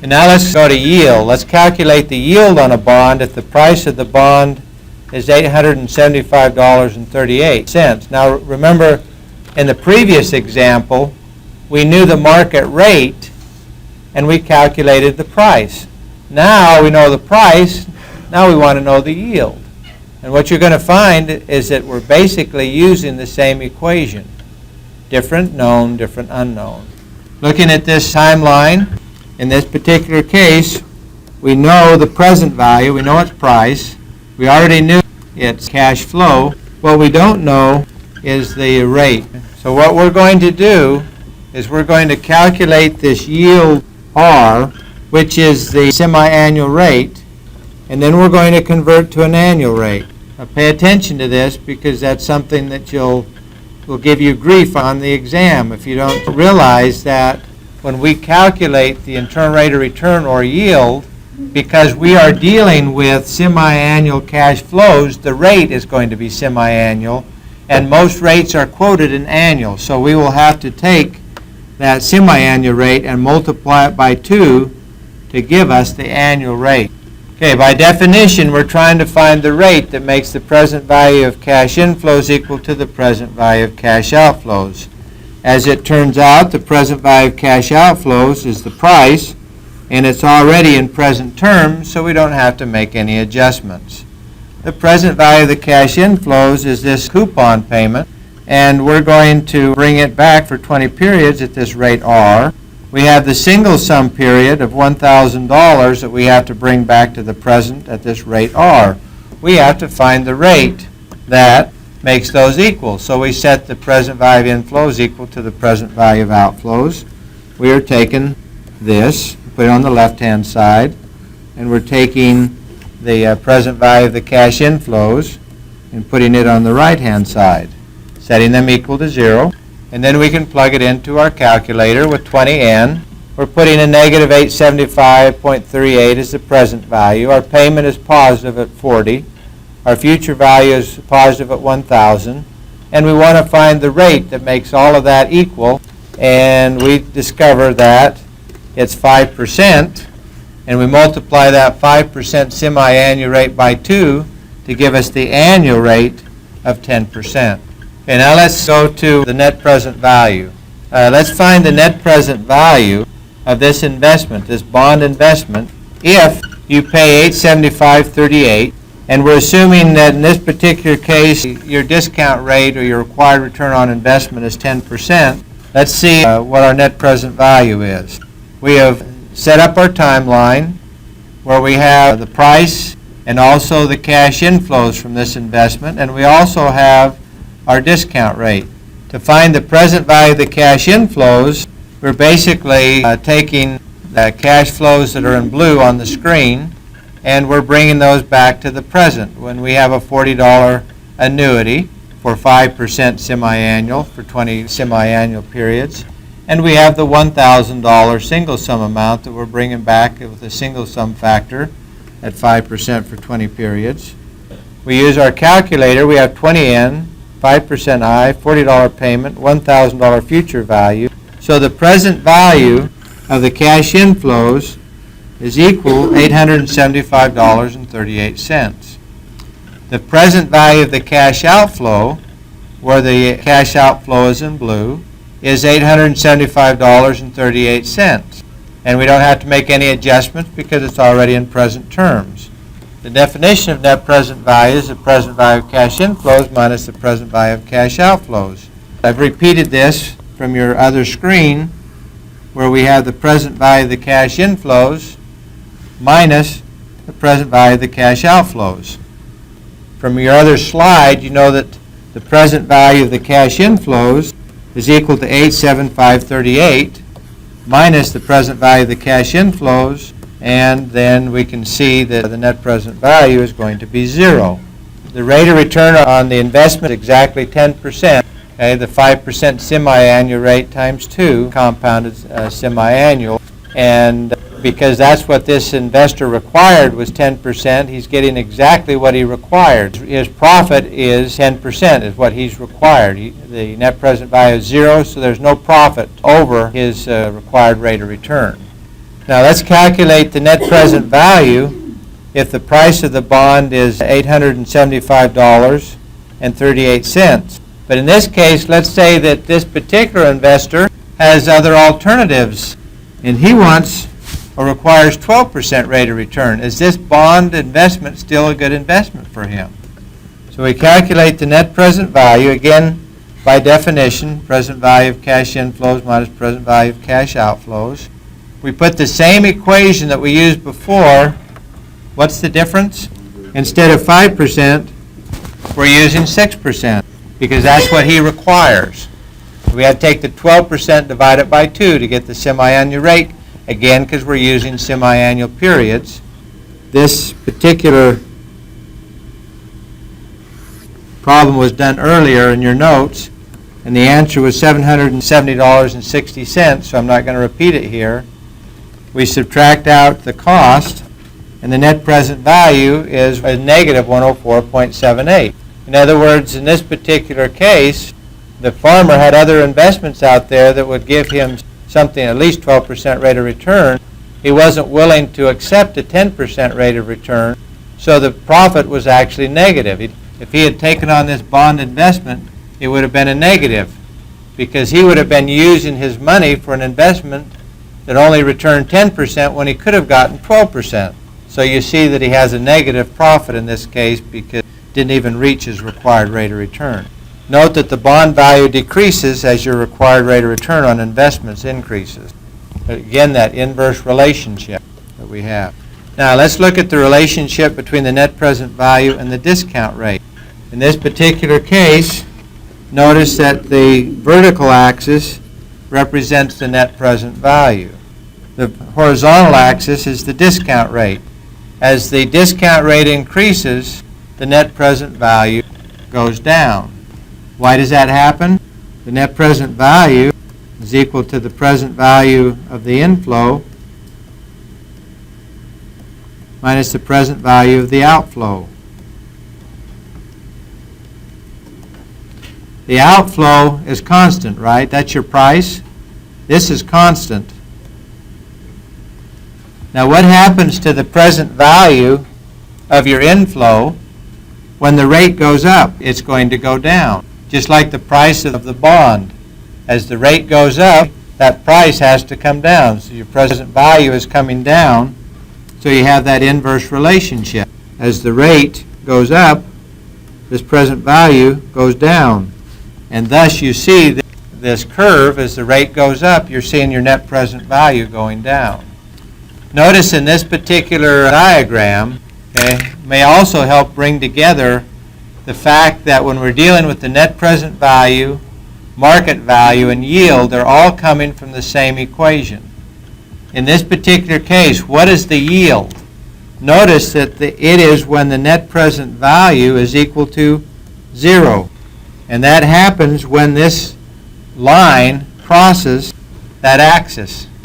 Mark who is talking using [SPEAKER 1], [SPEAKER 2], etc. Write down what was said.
[SPEAKER 1] And now let's go to yield. Let's calculate the yield on a bond if the price of the bond is $875.38. Now remember, in the previous example, we knew the market rate and we calculated the price. Now we know the price, now we want to know the yield. And what you're going to find is that we're basically using the same equation. Different known, different unknown. Looking at this timeline, in this particular case, we know the present value, we know its price, we already knew its cash flow. What we don't know is the rate. So what we're going to do is we're going to calculate this yield R, which is the semi-annual rate, and then we're going to convert to an annual rate. Now pay attention to this because that's something that will give you grief on the exam if you don't realize that when we calculate the internal rate of return or yield, because we are dealing with semi-annual cash flows, the rate is going to be semi-annual, and most rates are quoted in annual. So we will have to take that semi-annual rate and multiply it by 2 to give us the annual rate. Okay, by definition, we're trying to find the rate that makes the present value of cash inflows equal to the present value of cash outflows. As it turns out, the present value of cash outflows is the price, and it's already in present terms, so we don't have to make any adjustments. The present value of the cash inflows is this coupon payment, and we're going to bring it back for 20 periods at this rate R. We have the single sum period of $1,000 that we have to bring back to the present at this rate R. We have to find the rate that makes those equal. So we set the present value of inflows equal to the present value of outflows. We are taking this, put it on the left-hand side, and we're taking the present value of the cash inflows and putting it on the right-hand side, setting them equal to 0. And then we can plug it into our calculator with 20N. We're putting a negative 875.38 as the present value. Our payment is positive at 40. Our future value is positive at 1,000. And we want to find the rate that makes all of that equal. And we discover that it's 5%. And we multiply that 5% semi-annual rate by 2 to give us the annual rate of 10%. Okay, now let's go to the net present value. Let's find the net present value of this investment, this bond investment, if you pay $875.38, and we're assuming that in this particular case your discount rate or your required return on investment is 10%. Let's see what our net present value is. We have set up our timeline where we have the price and also the cash inflows from this investment, and we also have our discount rate. To find the present value of the cash inflows, we're basically taking the cash flows that are in blue on the screen, and we're bringing those back to the present. When we have a $40 annuity for 5% semi-annual for 20 semi-annual periods, and we have the $1,000 single sum amount that we're bringing back with a single sum factor at 5% for 20 periods. We use our calculator. We have 20N, 5% I, $40 payment, $1,000 future value. So the present value of the cash inflows is equal $875.38. The present value of the cash outflow, where the cash outflow is in blue, is $875.38. And we don't have to make any adjustments because it's already in present terms. The definition of net present value is the present value of cash inflows minus the present value of cash outflows. I've repeated this from your other screen where we have the present value of the cash inflows minus the present value of the cash outflows. From your other slide, you know that the present value of the cash inflows is equal to $875.38 minus the present value of the cash inflows, and then we can see that the net present value is going to be 0. The rate of return on the investment is exactly 10%. Okay, the 5% semi-annual rate times 2 compounded semi-annual, and because that's what this investor required was 10%, he's getting exactly what he required. His profit is 10% is what he's required. The net present value is 0, so there's no profit over his required rate of return. Now let's calculate the net present value if the price of the bond is $875.38. But in this case, let's say that this particular investor has other alternatives, and he wants or requires 12% rate of return. Is this bond investment still a good investment for him? So we calculate the net present value, again, by definition, present value of cash inflows minus present value of cash outflows. We put the same equation that we used before. What's the difference? Instead of 5%, we're using 6% because that's what he requires. We have to take the 12% divided by 2 to get the semi-annual rate, again, because we're using semi-annual periods. This particular problem was done earlier in your notes, and the answer was $770.60, so I'm not going to repeat it here. We subtract out the cost, and the net present value is a negative 104.78. In other words, in this particular case, the farmer had other investments out there that would give him something at least 12% rate of return. He wasn't willing to accept a 10% rate of return, so the profit was actually negative. If he had taken on this bond investment, it would have been a negative because he would have been using his money for an investment that only returned 10% when he could have gotten 12%. So you see that he has a negative profit in this case because it didn't even reach his required rate of return. Note that the bond value decreases as your required rate of return on investments increases. Again, that inverse relationship that we have. Now let's look at the relationship between the net present value and the discount rate. In this particular case, notice that the vertical axis represents the net present value. The horizontal axis is the discount rate. As the discount rate increases, the net present value goes down. Why does that happen? The net present value is equal to the present value of the inflow minus the present value of the outflow. The outflow is constant, right? That's your price. This is constant. Now what happens to the present value of your inflow when the rate goes up? It's going to go down, just like the price of the bond. As the rate goes up, that price has to come down. So your present value is coming down, so you have that inverse relationship. As the rate goes up, this present value goes down. And thus you see this curve, as the rate goes up, you're seeing your net present value going down. Notice in this particular diagram, may also help bring together the fact that when we're dealing with the net present value, market value, and yield, they're all coming from the same equation. In this particular case, what is the yield? Notice that it is when the net present value is equal to 0. And that happens when this line crosses that axis.